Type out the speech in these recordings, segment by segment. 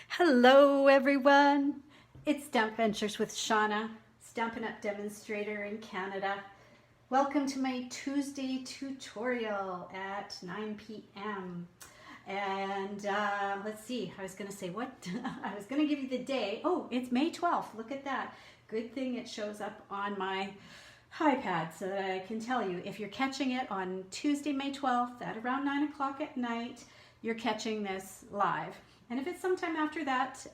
Hello everyone, it's Stamp Ventures with Shauna, Stampin' Up! Demonstrator in Canada. Welcome to my Tuesday tutorial at 9 p.m. And let's see, I was going to say what? I was going to give you the day. Oh, it's May 12th, look at that. Good thing it shows up on my iPad so that I can tell you. If you're catching it on Tuesday, May 12th at around 9 o'clock at night, you're catching this live. And if it's sometime after that,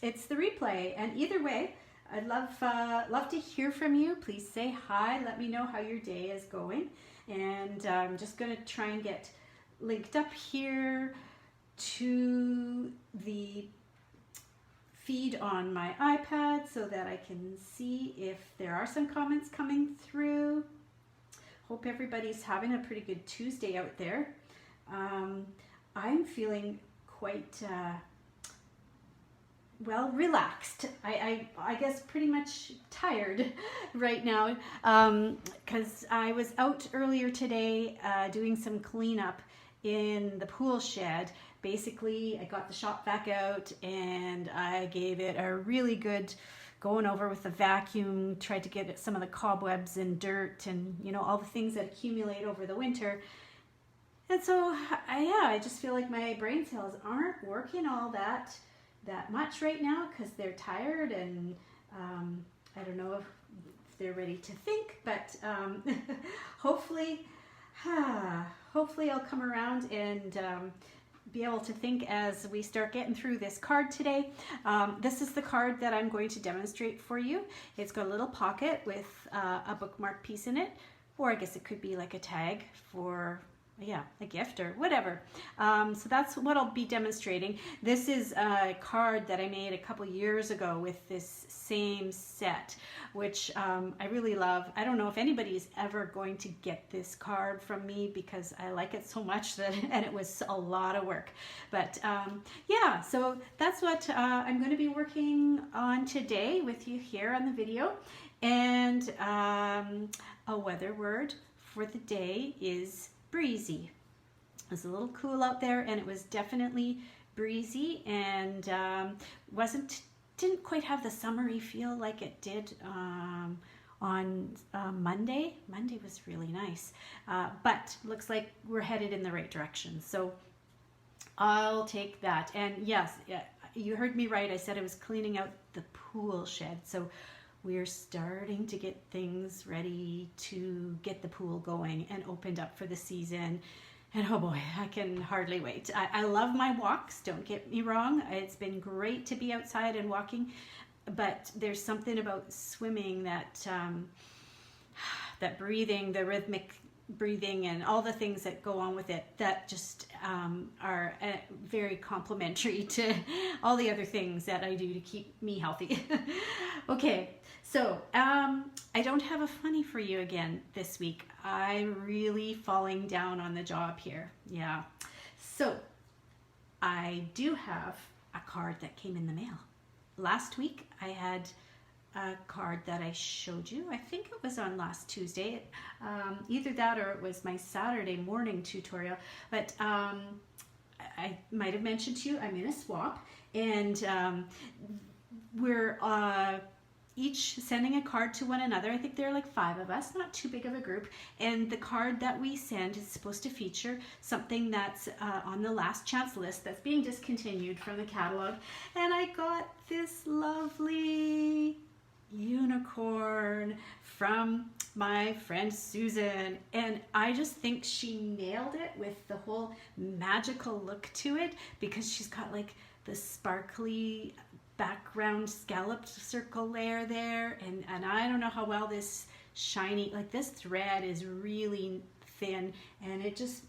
it's the replay. And either way, I'd love to hear from you. Please say hi. Let me know how your day is going. And I'm just going to try and get linked up here to the feed on my iPad so that I can see if there are some comments coming through. Hope everybody's having a pretty good Tuesday out there. I'm feeling quite well relaxed. I guess pretty much tired right now because I was out earlier today doing some cleanup in the pool shed. Basically, I got the shop vac out and I gave it a really good going over with the vacuum, tried to get some of the cobwebs and dirt and all the things that accumulate over the winter. And so, I just feel like my brain cells aren't working all that much right now because they're tired and I don't know if they're ready to think, but hopefully I'll come around and be able to think as we start getting through this card today. This is the card that I'm going to demonstrate for you. It's got a little pocket with a bookmark piece in it, or I guess it could be like a tag for a gift or whatever. So that's what I'll be demonstrating. This is a card that I made a couple years ago with this same set, which I really love. I don't know if anybody's ever going to get this card from me because I like it so much and it was a lot of work. But so that's what I'm going to be working on today with you here on the video. And a weather word for the day is breezy. It's a little cool out there, and it was definitely breezy and didn't quite have the summery feel like it did on Monday. Monday was really nice, but looks like we're headed in the right direction. So I'll take that. And yes, you heard me right. I said I was cleaning out the pool shed. So we're starting to get things ready to get the pool going and opened up for the season. And oh boy, I can hardly wait. I love my walks, don't get me wrong. It's been great to be outside and walking, but there's something about swimming that that breathing, the rhythmic breathing and all the things that go on with it that just are very complementary to all the other things that I do to keep me healthy. Okay, so I don't have a funny for you again this week. I'm really falling down on the job here. Yeah, so I do have a card that came in the mail. Last week I had a card that I showed you. I think it was on last Tuesday. Either that or it was my Saturday morning tutorial. But I might have mentioned to you I'm in a swap, and we're each sending a card to one another. I think there are like 5 of us, not too big of a group. And the card that we send is supposed to feature something that's on the last chance list that's being discontinued from the catalog. And I got this lovely unicorn from my friend Susan, and I just think she nailed it with the whole magical look to it because she's got like the sparkly background scalloped circle layer there, and I don't know how well this shiny, like this thread is really thin, and it just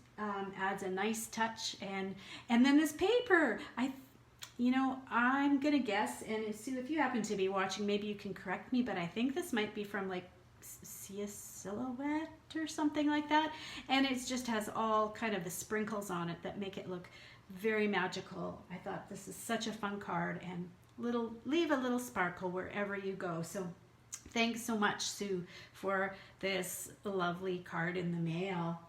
adds a nice touch. And then this paper, I'm gonna guess, and Sue, if you happen to be watching, maybe you can correct me, but I think this might be from like Sia Silhouette or something like that, and it just has all kind of the sprinkles on it that make it look very magical. I thought this is such a fun card, and leave a little sparkle wherever you go. So thanks so much, Sue, for this lovely card in the mail.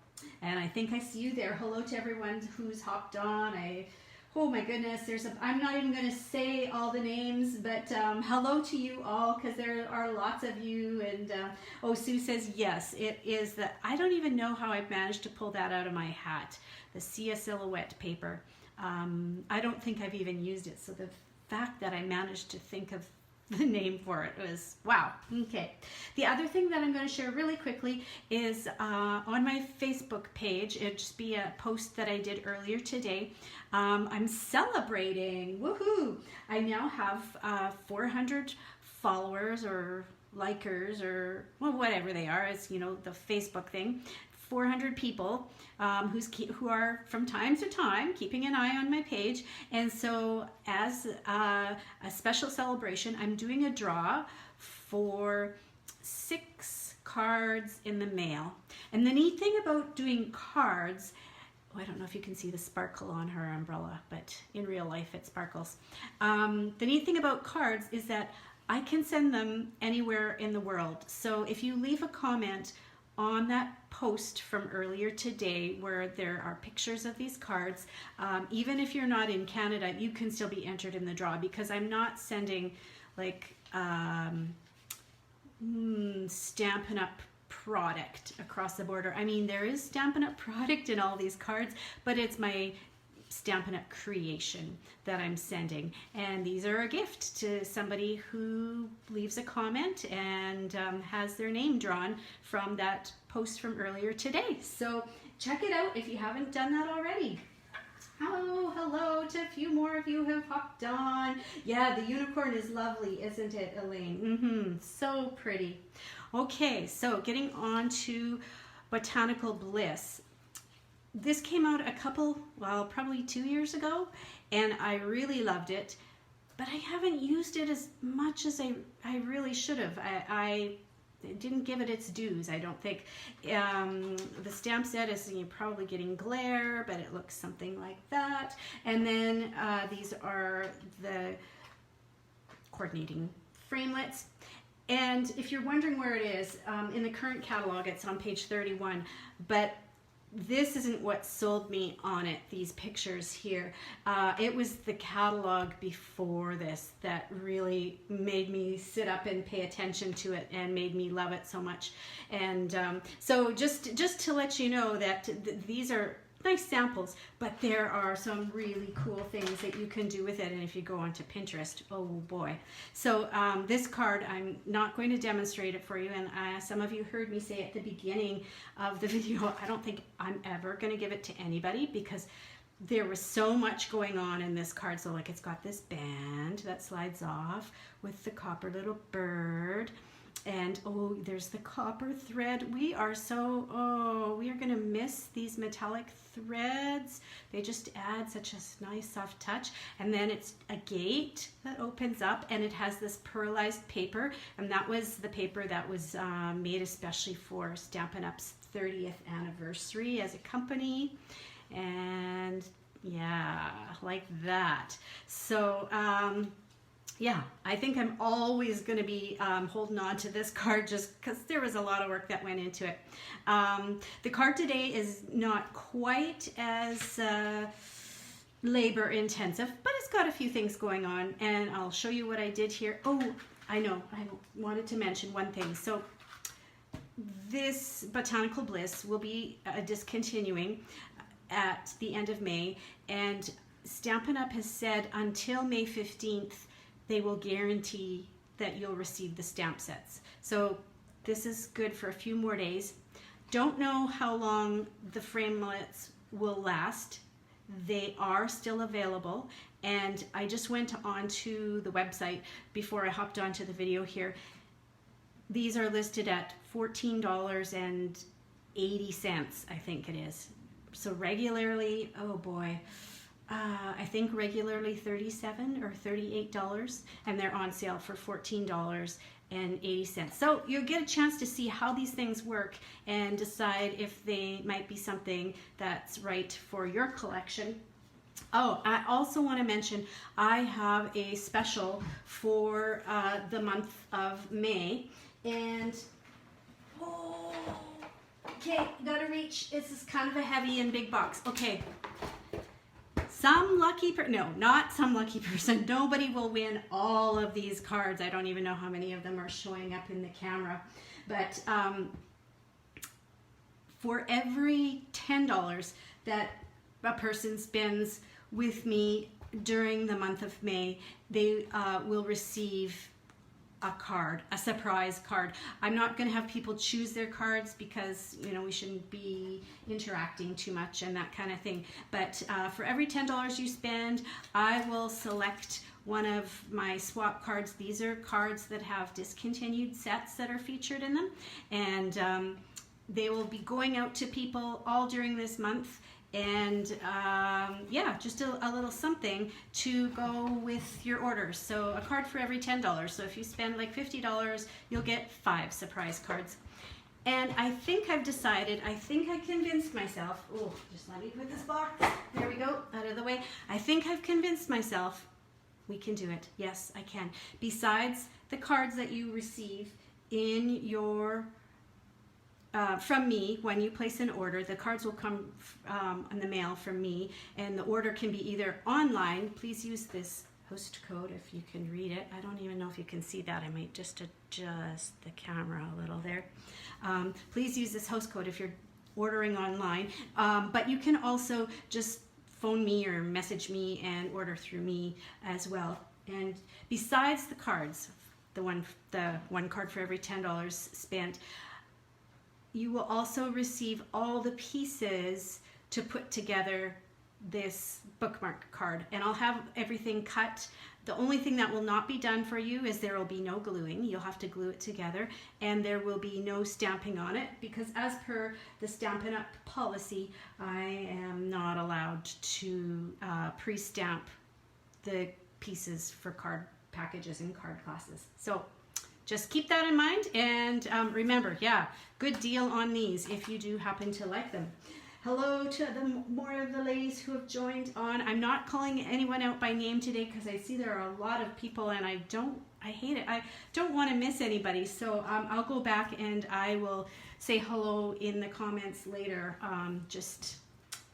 And I think I see you there. Hello to everyone who's hopped on. I Oh my goodness, I'm not even going to say all the names, but hello to you all, because there are lots of you. And oh, Sue says yes, it is I don't even know how I've managed to pull that out of my hat, the Sia Silhouette paper. I don't think I've even used it, so the fact that I managed to think of the name for it was wow. Okay, the other thing that I'm going to share really quickly is on my Facebook page. It'd just be a post that I did earlier today. I'm celebrating, woohoo! I now have 400 followers or likers, or well, whatever they are. It's, you know, the Facebook thing. 400 people who are from time to time keeping an eye on my page. And so as a special celebration, I'm doing a draw for 6 cards in the mail. And the neat thing about doing cards, oh, I don't know if you can see the sparkle on her umbrella, but in real life it sparkles. The neat thing about cards is that I can send them anywhere in the world. So if you leave a comment on that post from earlier today where there are pictures of these cards, even if you're not in Canada, you can still be entered in the draw, because I'm not sending like Stampin' Up! Product across the border. I mean, there is Stampin' Up! Product in all these cards, but it's my Stampin' Up! Creation that I'm sending, and these are a gift to somebody who leaves a comment and has their name drawn from that post from earlier today. So check it out if you haven't done that already. Oh, hello to a few more of you who have hopped on. Yeah, the unicorn is lovely, isn't it, Elaine? So pretty. Okay, so getting on to Botanical Bliss. This came out probably 2 years ago, and I really loved it, but I haven't used it as much as I really should have. I didn't give it its dues, I don't think. The stamp set is, you're probably getting glare, but it looks something like that. And then these are the coordinating framelits. And if you're wondering where it is, in the current catalog, it's on page 31, but this isn't what sold me on it, these pictures here. It was the catalog before this that really made me sit up and pay attention to it and made me love it so much. And so just to let you know that these are nice samples, but there are some really cool things that you can do with it. And if you go onto Pinterest, oh boy. So this card, I'm not going to demonstrate it for you, and some of you heard me say at the beginning of the video, I don't think I'm ever going to give it to anybody, because there was so much going on in this card. So like, it's got this band that slides off with the copper little bird. And oh, there's the copper thread. We are going to miss these metallic threads. They just add such a nice soft touch. And then it's a gate that opens up, and it has this pearlized paper. And that was the paper that was made especially for Stampin' Up's 30th anniversary as a company. And yeah, like that. So yeah, I think I'm always going to be holding on to this card, just because there was a lot of work that went into it. The card today is not quite as labor intensive, but it's got a few things going on, and I'll show you what I did here. Oh, I know, I wanted to mention one thing. So this Botanical Bliss will be discontinuing at the end of May, and Stampin' Up! Has said until May 15th, they will guarantee that you'll receive the stamp sets. So this is good for a few more days. Don't know how long the framelits will last. They are still available, and I just went onto the website before I hopped onto the video here. These are listed at $14.80, I think it is. So regularly, oh boy, I think regularly $37 or $38, and they're on sale for $14.80. So you'll get a chance to see how these things work and decide if they might be something that's right for your collection. Oh, I also want to mention I have a special for the month of May, and oh, okay, gotta reach. This is kind of a heavy and big box. Okay. some lucky no, not some lucky person. Nobody will win all of these cards. I don't even know how many of them are showing up in the camera. But for every $10 that a person spends with me during the month of May, they will receive a card, a surprise card. I'm not going to have people choose their cards because, you know, we shouldn't be interacting too much and that kind of thing. But for every $10 you spend, I will select one of my swap cards. These are cards that have discontinued sets that are featured in them, and they will be going out to people all during this month. And yeah, just a little something to go with your orders. So a card for every $10. So if you spend like $50, you'll get 5 surprise cards. And I think I've decided, I think I convinced myself, oh, just let me put this box, there we go, out of the way. I think I've convinced myself we can do it. Yes, I can. Besides the cards that you receive in your from me when you place an order, the cards will come in the mail from me, and the order can be either online. Please use this host code if you can read it. I don't even know if you can see that. I might just adjust the camera a little there. Please use this host code if you're ordering online, but you can also just phone me or message me and order through me as well. And besides the cards, the one card for every $10 spent, you will also receive all the pieces to put together this bookmark card. And I'll have everything cut. The only thing that will not be done for you is there will be no gluing. You'll have to glue it together, and there will be no stamping on it, because as per the Stampin' Up! Policy, I am not allowed to pre-stamp the pieces for card packages and card classes. So just keep that in mind, and remember, yeah, good deal on these if you do happen to like them. Hello to more of the ladies who have joined on. I'm not calling anyone out by name today because I see there are a lot of people, and I hate it. I don't want to miss anybody, so I'll go back and I will say hello in the comments later, just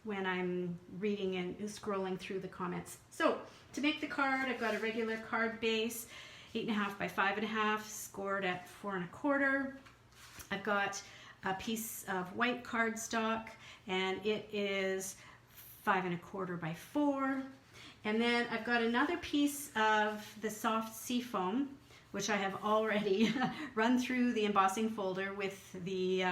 when I'm reading and scrolling through the comments. So to make the card, I've got a regular card base, 8.5 by 5.5, scored at 4 1/4. I've got a piece of white cardstock, and it is 5 1/4 by 4. And then I've got another piece of the soft seafoam, which I have already run through the embossing folder with the,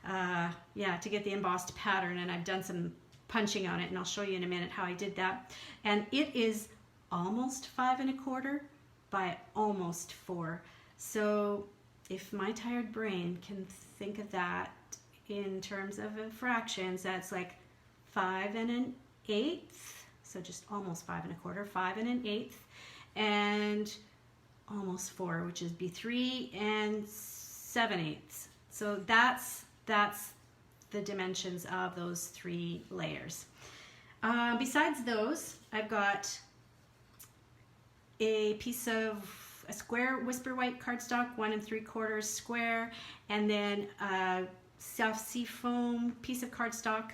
to get the embossed pattern, and I've done some punching on it, and I'll show you in a minute how I did that. And it is almost 5 1/4 by almost 4. So if my tired brain can think of that in terms of fractions, that's like 5 1/8, so just almost 5 1/4, 5 1/8, and almost 4, which is be 3 7/8. So that's the dimensions of those 3 layers. Besides those, I've got a piece of a square Whisper White cardstock, 1 3/4 square, and then a soft seafoam piece of cardstock,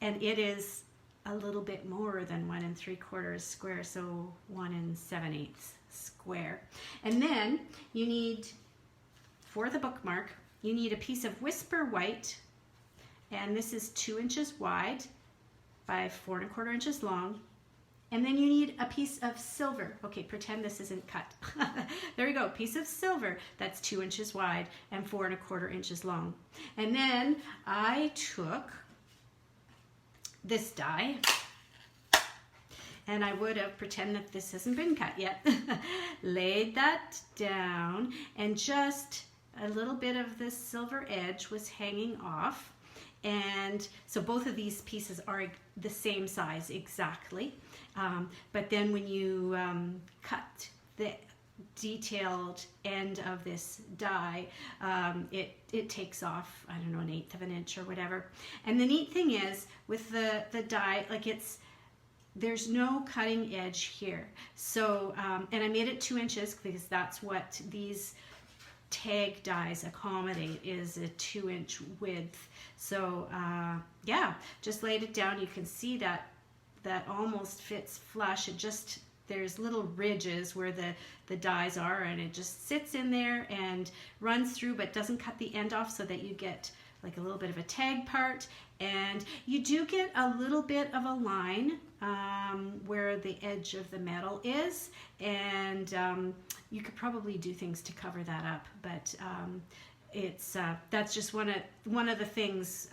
and it is a little bit more than 1 3/4 square, so 1 7/8 square. And then you need, for the bookmark, you need a piece of Whisper White, and this is 2 inches wide by 4 1/4 inches long. And then you need a piece of silver. Okay, pretend this isn't cut. There we go, piece of silver that's 2 inches wide and 4 1/4 inches long. And then I took this die, and I would have, pretend that this hasn't been cut yet, laid that down, and just a little bit of this silver edge was hanging off. And so both of these pieces are the same size exactly. But then when you cut the detailed end of this die, it takes off, I don't know, 1/8 of an inch or whatever. And the neat thing is with the die, like there's no cutting edge here. So, and I made it 2 inches because that's what these tag dies accommodate, is a 2-inch width. So yeah, just laid it down. You can see that that almost fits flush. It just, there's little ridges where the dies are, and it just sits in there and runs through, but doesn't cut the end off, so that you get like a little bit of a tag part, and you do get a little bit of a line where the edge of the metal is, and you could probably do things to cover that up, but it's that's just one of the things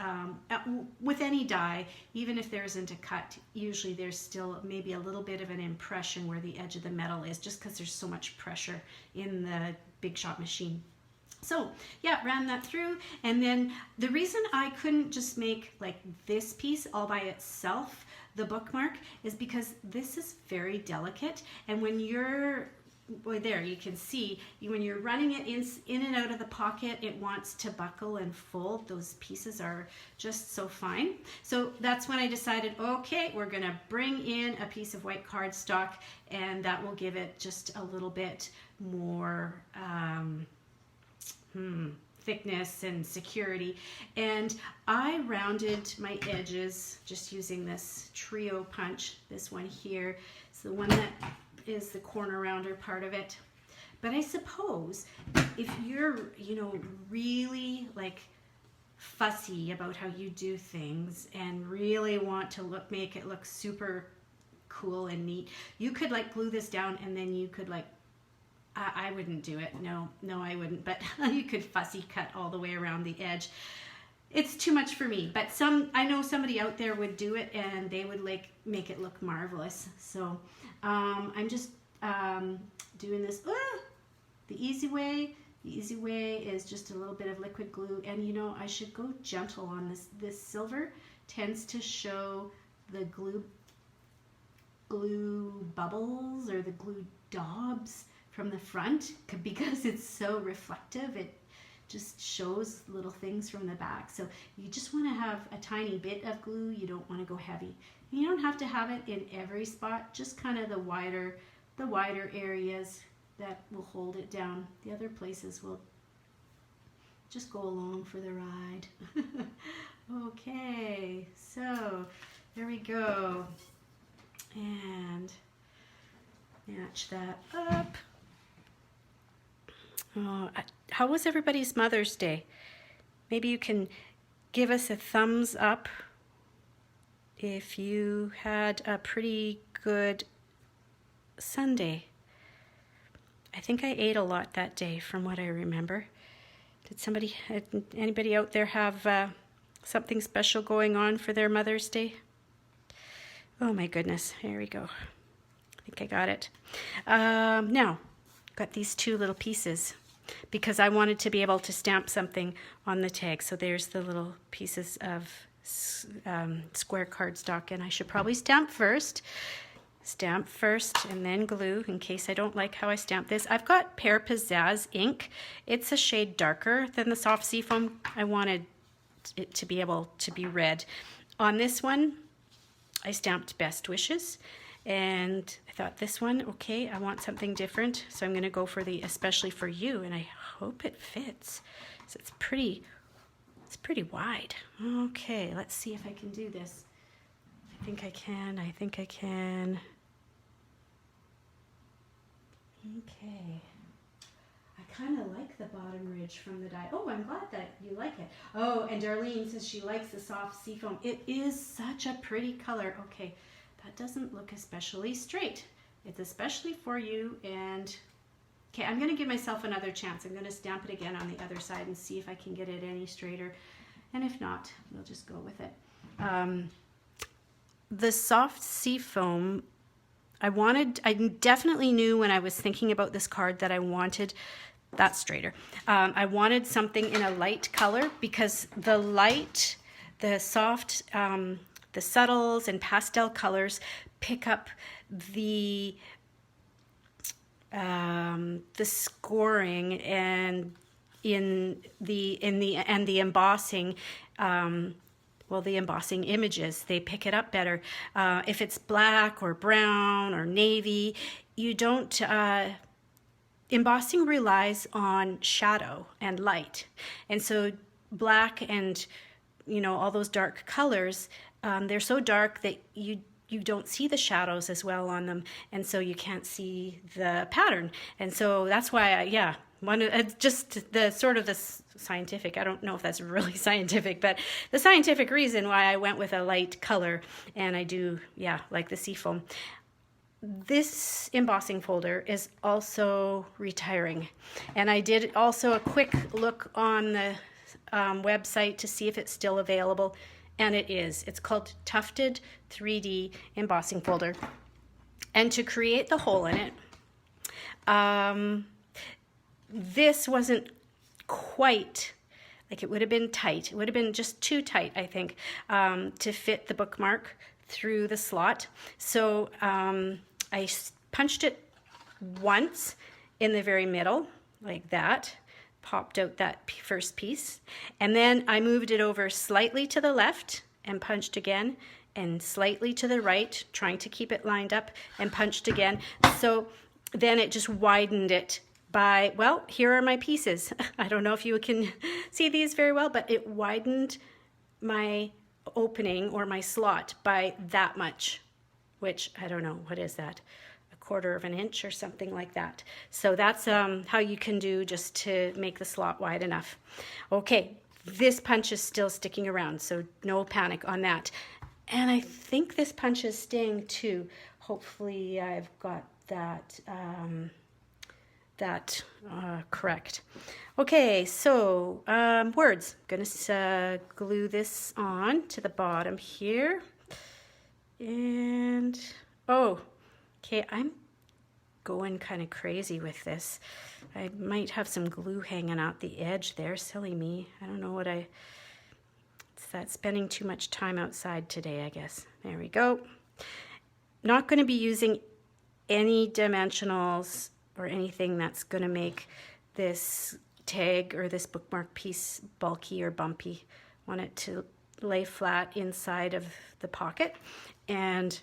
with any die. Even if there isn't a cut, usually there's still maybe a little bit of an impression where the edge of the metal is, just because there's so much pressure in the Big Shot machine. So yeah, ran that through, and then the reason I couldn't just make like this piece all by itself, the bookmark, is because this is very delicate, and when you're, well, there you can see, when you're running it in and out of the pocket, it wants to buckle and fold. Those pieces are just so fine. So that's when I decided, okay, we're gonna bring in a piece of white cardstock, and that will give it just a little bit more thickness and security. And I rounded my edges just using this trio punch. This one here is the one that is the corner rounder part of it. But I suppose if you're, you know, really like fussy about how you do things and really want to make it look super cool and neat, you could like glue this down, and then you could like, I wouldn't do it. No, I wouldn't. But you could fussy cut all the way around the edge. It's too much for me. But I know somebody out there would do it, and they would like make it look marvelous. So I'm just doing this the easy way. The easy way is just a little bit of liquid glue, and you know, I should go gentle on this. This silver tends to show the glue bubbles or the glue daubs from the front, because it's so reflective. It just shows little things from the back. So you just want to have a tiny bit of glue. You don't want to go heavy. And you don't have to have it in every spot, just kind of the wider areas that will hold it down. The other places will just go along for the ride. Okay, so there we go. And match that up. Oh, how was everybody's Mother's Day? Maybe you can give us a thumbs up if you had a pretty good Sunday. I think I ate a lot that day from what I remember. Did anybody out there have something special going on for their Mother's Day? Oh my goodness, here we go. I think I got it. Now, got these two little pieces because I wanted to be able to stamp something on the tag. So there's the little pieces of square cardstock, and I should probably stamp first and then glue in case I don't like how I stamp this. I've got Pear Pizzazz ink. It's a shade darker than the soft seafoam. I wanted it to be able to be red. On this one, I stamped Best Wishes, and I thought this one, okay, I want something different, so I'm going to go for the Especially for You, and I hope it fits. So it's pretty wide. Okay, let's see if I can do this. I think I can. Okay. I kind of like the bottom ridge from the die. Oh, I'm glad that you like it. Oh, and Darlene says she likes the soft seafoam. It is such a pretty color. Okay, that doesn't look especially straight. It's especially for you, and okay, I'm going to give myself another chance. I'm going to stamp it again on the other side and see if I can get it any straighter. And if not, we'll just go with it. The soft seafoam, I definitely knew when I was thinking about this card that I wanted that straighter. I wanted something in a light color because the soft, the subtles and pastel colors pick up the scoring and the embossing. Well, the embossing images, they pick it up better. If it's black or brown or navy, you don't, embossing relies on shadow and light. And so black and, you know, all those dark colors, they're so dark that you you don't see the shadows as well on them, and so you can't see the pattern. And so that's why just the sort of the scientific, I don't know if that's really scientific, but the scientific reason why I went with a light color, and I do, like the seafoam. This embossing folder is also retiring, and I did also a quick look on the website to see if it's still available, and it is. It's called Tufted 3D Embossing Folder. And to create the hole in it, this wasn't quite, like, it would have been tight. It would have been just too tight, I think, to fit the bookmark through the slot. So I punched it once in the very middle, like that, popped out that first piece, and then I moved it over slightly to the left and punched again, and slightly to the right, trying to keep it lined up, and punched again. So then it just widened it by, well, here are my pieces. I don't know if you can see these very well, but it widened my opening or my slot by that much, which I don't know, what is that? 1/4 of an inch or something like that. So that's how you can do just to make the slot wide enough. Okay, this punch is still sticking around, so no panic on that. And I think this punch is staying too. Hopefully I've got that correct. Okay, so words. I'm gonna glue this on to the bottom here. And, okay, I'm going kind of crazy with this. I might have some glue hanging out the edge there. Silly me. I don't know what it's that spending too much time outside today, I guess. There we go. Not going to be using any dimensionals or anything that's going to make this tag or this bookmark piece bulky or bumpy. Want it to lay flat inside of the pocket, and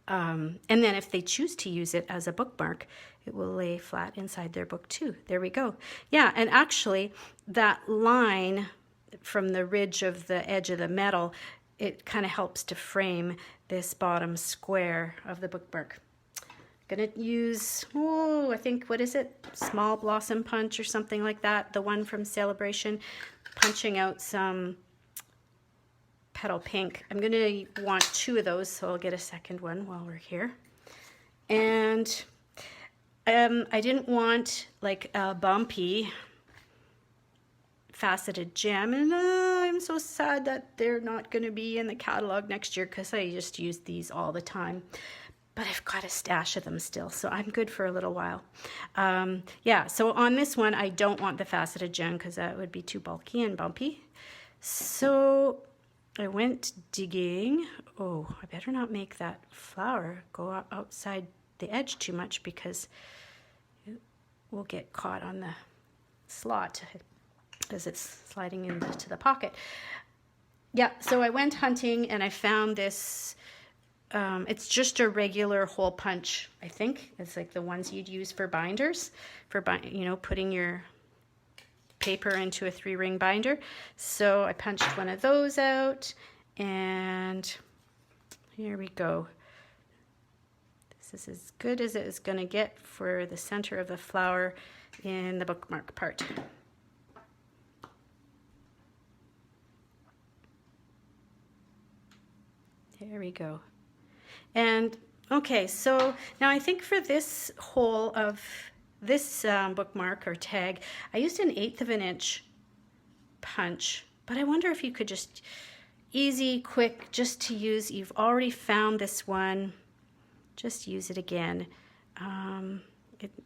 then if they choose to use it as a bookmark, it will lay flat inside their book too. There we go. Yeah, and actually that line from the ridge of the edge of the metal, it kind of helps to frame this bottom square of the bookmark. Gonna use, I think, what is it? Small Blossom Punch or something like that. The one from Celebration, punching out some Petal Pink. I'm gonna want 2 of those, so I'll get a second one while we're here. And I didn't want like a bumpy faceted gem, and I'm so sad that they're not gonna be in the catalog next year, because I just use these all the time. But I've got a stash of them still, so I'm good for a little while. Yeah, so on this one, I don't want the faceted gem because that would be too bulky and bumpy. So I went digging. Oh, I better not make that flower go outside the edge too much, because it will get caught on the slot as it's sliding into the pocket. Yeah, so I went hunting and I found this. It's just a regular hole punch, I think. It's like the ones you'd use for binders, for putting your paper into a 3-ring binder. So I punched one of those out, and here we go. This is as good as it is going to get for the center of the flower in the bookmark part. There we go. And okay, so now I think for this hole of this bookmark or tag, I used an 1/8 of an inch punch, but I wonder if you could just easy, quick, just to use. You've already found this one, just use it again.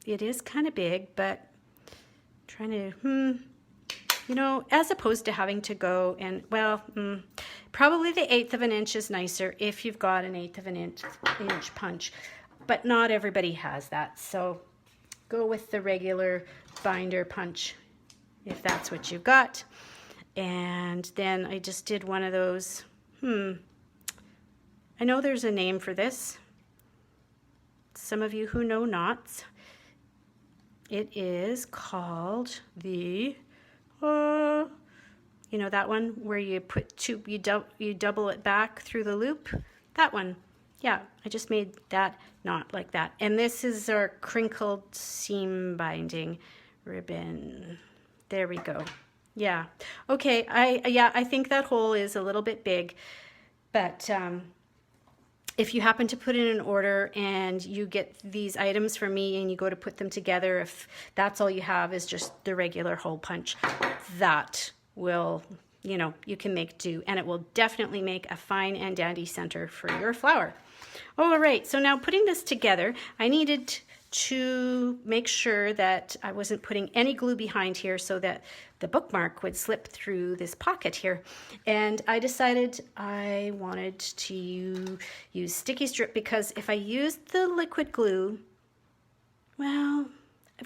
It is kind of big, but I'm trying to, as opposed to having to go and, probably the 1/8 of an inch is nicer if you've got an 1/8 of an inch punch, but not everybody has that. So go with the regular binder punch if that's what you've got. And then I just did one of those, I know there's a name for this. Some of you who know knots. It is called the, that one where you put you double it back through the loop. that one. Yeah, I just made that knot like that. And this is our crinkled seam binding ribbon. There we go. Yeah. Okay, I think that hole is a little bit big, but if you happen to put in an order and you get these items from me and you go to put them together, if that's all you have is just the regular hole punch, that will, you know, you can make do, and it will definitely make a fine and dandy center for your flower. All right, so now putting this together, I needed to make sure that I wasn't putting any glue behind here so that the bookmark would slip through this pocket here. And I decided I wanted to use sticky strip, because if I used the liquid glue, well,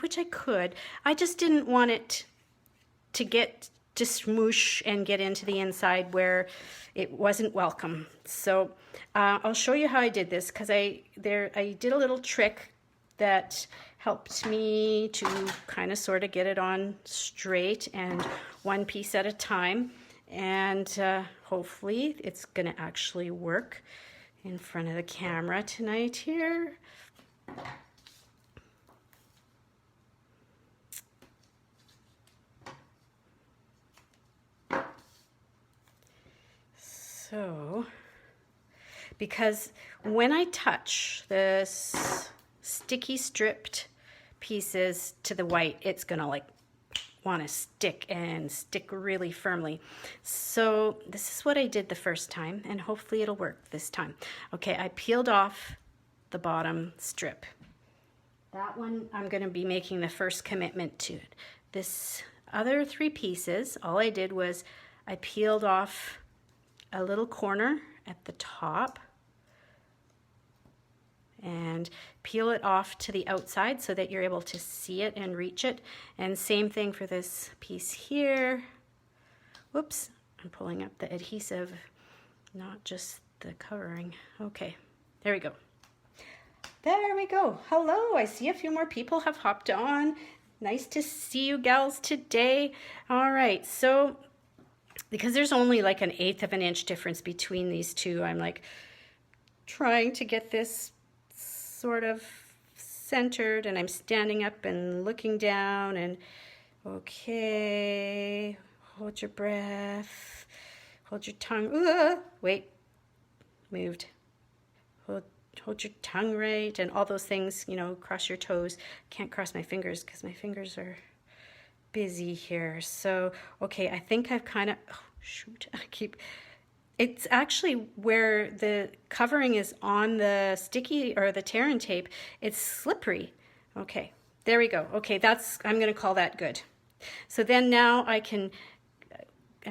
which I could, I just didn't want it to smoosh and get into the inside where it wasn't welcome. So I'll show you how I did this, because I did a little trick that helped me to kind of sort of get it on straight and one piece at a time. And hopefully it's going to actually work in front of the camera tonight here. So, because when I touch this sticky stripped pieces to the white, it's gonna like want to stick really firmly. So this is what I did the first time, and hopefully it'll work this time. Okay, I peeled off the bottom strip. That one I'm going to be making the first commitment to. This other three pieces, all I did was I peeled off a little corner at the top and peel it off to the outside so that you're able to see it and reach it. And same thing for this piece here. Whoops, I'm pulling up the adhesive, not just the covering. Okay, there we go. There we go. Hello, I see a few more people have hopped on. Nice to see you gals today. All right, so because there's only like 1/8 of an inch difference between these two, I'm like trying to get this sort of centered, and I'm standing up and looking down, and okay, hold your breath, hold your tongue, wait, moved, hold your tongue right, and all those things, you know, cross your toes. Can't cross my fingers because my fingers are busy here. So okay, I think I've kind of, oh shoot, it's actually where the covering is on the sticky or the tear and tape, it's slippery. Okay, there we go. Okay, I'm going to call that good. So then now I've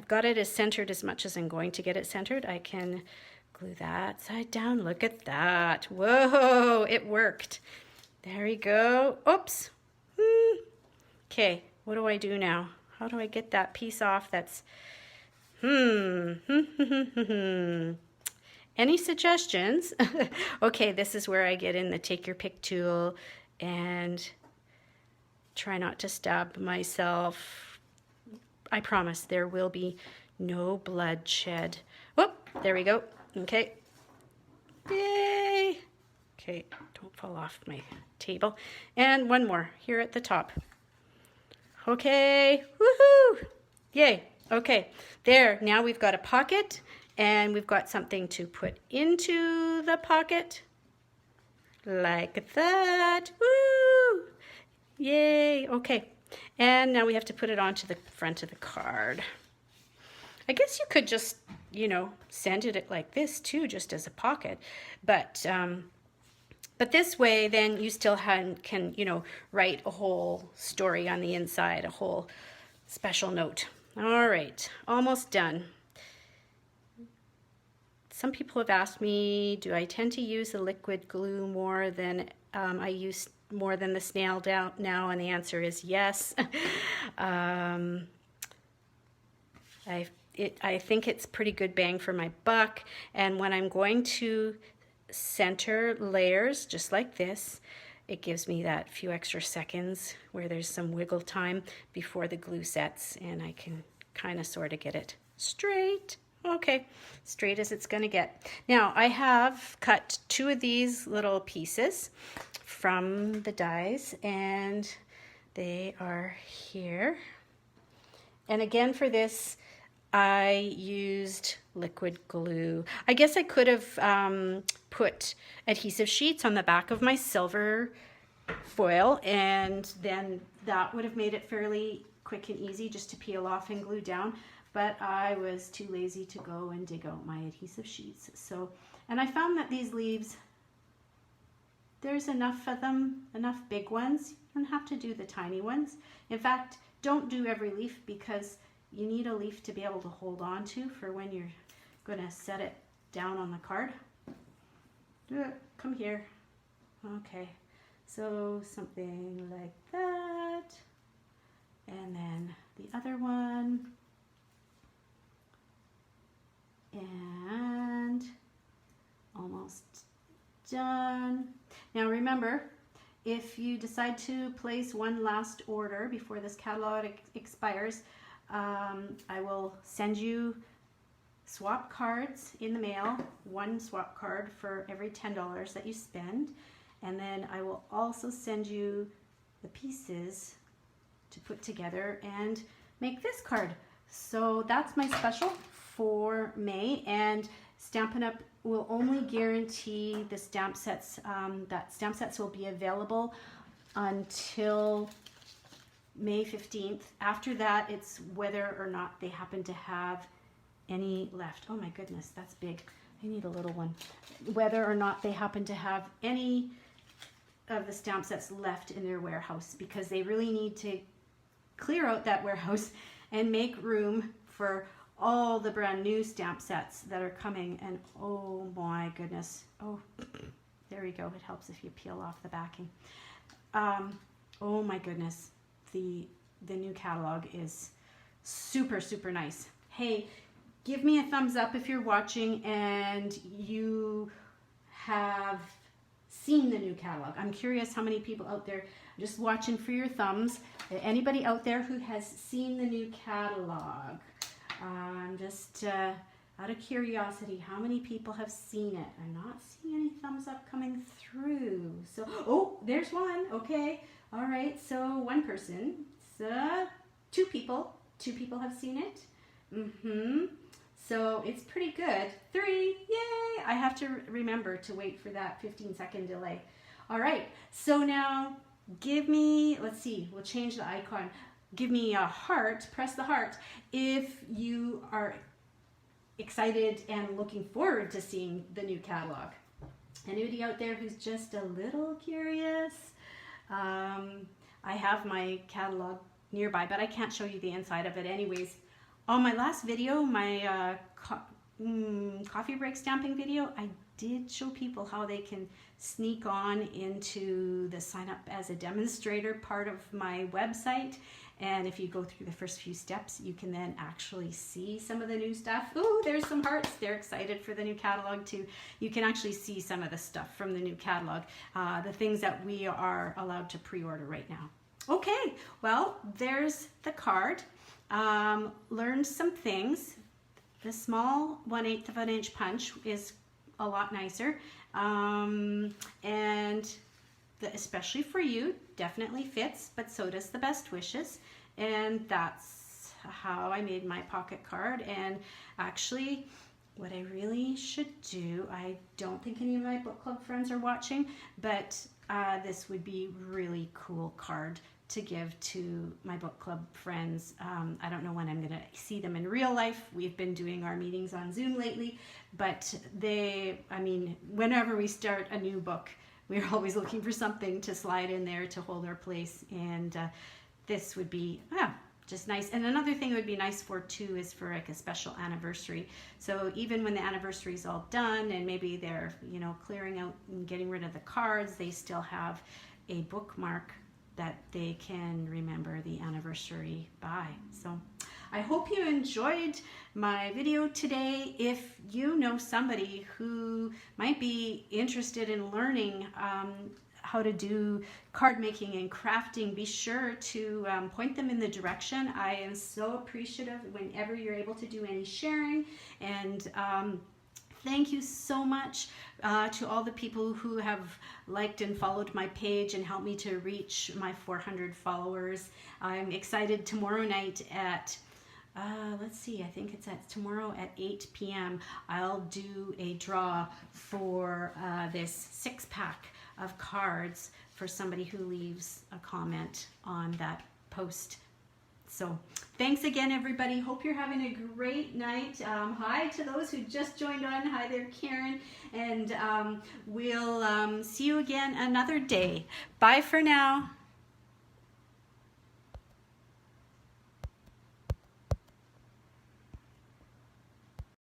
got it as centered as much as I'm going to get it centered. I can glue that side down. Look at that. Whoa, it worked. There we go. Oops. Okay, what do I do now? How do I get that piece off that's Any suggestions? Okay, this is where I get in the take your pick tool and try not to stab myself. I promise there will be no bloodshed. Whoop, there we go. Okay. Yay. Okay, don't fall off my table. And one more here at the top. Okay, woohoo! Yay. Okay, there, now we've got a pocket and we've got something to put into the pocket like that. Woo! Yay, okay. And now we have to put it onto the front of the card. I guess you could just, you know, send it like this too, just as a pocket. But this way, then you still can, you know, write a whole story on the inside, a whole special note. All right, almost done. Some people have asked me, do I tend to use the liquid glue more than I use more than the snail down now? And the answer is yes. I think it's pretty good bang for my buck. And when I'm going to center layers just like this, it gives me that few extra seconds where there's some wiggle time before the glue sets, and I can kind of sort of get it straight. Okay, straight as it's gonna get. Now I have cut 2 of these little pieces from the dies, and they are here. And again, for this, I used liquid glue. I guess I could have put adhesive sheets on the back of my silver foil, and then that would have made it fairly quick and easy just to peel off and glue down. But I was too lazy to go and dig out my adhesive sheets. So, and I found that these leaves, there's enough of them, enough big ones. You don't have to do the tiny ones. In fact, don't do every leaf, because you need a leaf to be able to hold on to for when you're going to set it down on the card. Come here. Okay, so something like that. And then the other one. And almost done. Now remember, if you decide to place one last order before this catalog expires, I will send you swap cards in the mail, 1 swap card for every $10 that you spend. And then I will also send you the pieces to put together and make this card. So that's my special for May, and Stampin' Up! Will only guarantee the stamp sets, that stamp sets will be available until May 15th. After that, it's whether or not they happen to have any left. Oh my goodness, that's big. I need a little one. Whether or not they happen to have any of the stamp sets left in their warehouse, because they really need to clear out that warehouse and make room for all the brand new stamp sets that are coming. And oh my goodness, oh, there we go. It helps if you peel off the backing. Oh my goodness, the new catalog is super, super nice. Hey, give me a thumbs up if you're watching and you have seen the new catalog. I'm curious how many people out there just watching for your thumbs. Anybody out there who has seen the new catalog? I'm just out of curiosity, how many people have seen it? I'm not seeing any thumbs up coming through. So, oh, there's one. Okay. All right. So 1 person. So 2 people. 2 people have seen it. So it's pretty good. 3. Yay. I have to remember to wait for that 15-second delay. All right. So now give me, let's see, we'll change the icon. Give me a heart, press the heart if you are excited and looking forward to seeing the new catalog. Anybody out there who's just a little curious? I have my catalog nearby, but I can't show you the inside of it anyways. On my last video, my coffee break stamping video, I did show people how they can sneak on into the sign up as a demonstrator part of my website. And if you go through the first few steps, you can then actually see some of the new stuff. Ooh, there's some hearts. They're excited for the new catalog too. You can actually see some of the stuff from the new catalog, the things that we are allowed to pre-order right now. Okay, well, there's the card. Learned some things. The small 1/8 of an inch punch is a lot nicer. And especially for you, definitely fits, but so does the Best Wishes. And that's how I made my pocket card. And actually, what I really should do, I don't think any of my book club friends are watching, but this would be really cool card to give to my book club friends. I don't know when I'm gonna see them in real life. We've been doing our meetings on Zoom lately, but whenever we start a new book, we're always looking for something to slide in there to hold our place, and this would be just nice. And another thing it would be nice for too is for like a special anniversary. So even when the anniversary is all done and maybe they're clearing out and getting rid of the cards, they still have a bookmark that they can remember the anniversary by. So I hope you enjoyed my video today. If you know somebody who might be interested in learning how to do card making and crafting, be sure to point them in the direction. I am so appreciative whenever you're able to do any sharing, and thank you so much to all the people who have liked and followed my page and helped me to reach my 400 followers. I'm excited tomorrow night at let's see, I think it's tomorrow at 8 p.m. I'll do a draw for this 6-pack of cards for somebody who leaves a comment on that post. So thanks again, everybody. Hope you're having a great night. Hi to those who just joined on. Hi there, Karen. And we'll see you again another day. Bye for now.